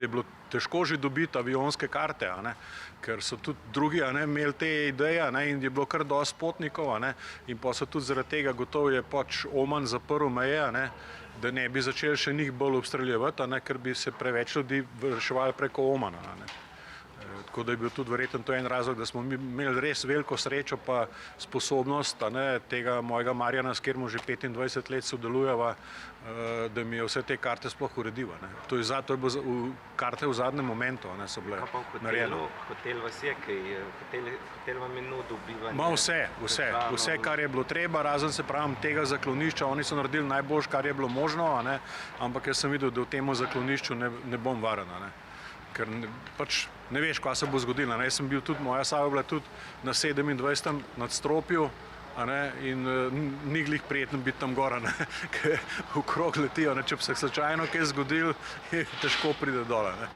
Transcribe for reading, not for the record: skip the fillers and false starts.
Je bilo težko že dobiti avionske karte, ker so tudi drugi imeli te ideje in je bilo kar dosti potnikov in pa so tudi zaradi tega gotovo je pač Oman zaprl meje, da ne bi začeli še njih bolj obstreljevati, ker bi se preveč ljudi reševali preko Omana. Tako da je bil tudi verjetno to en razlog, da smo imeli res veliko srečo pa sposobnost tega mojega Marjana, s katerim že 25 let sodelujeva, da mi je vse te karte sploh uredil. To je bilo karte v zadnjem momentu, so bile narejene. Hotel vas je, hotel vam je nudil bivanje? Ma vse, kar je bilo treba, razen se pravim tega zaklonišča, oni so naredili najboljše, kar je bilo možno, ampak jaz sem videl, da v tem zaklonišču ne bom varen. Ker pač ne veš, kaj se bo zgodilo. Jaz sem bil tudi, moja soba bila tudi na 27. nadstropju in ni glih prijetno biti tam gora, ker okrog letijo. Če bi se slučajno kaj zgodilo, je težko priti dole.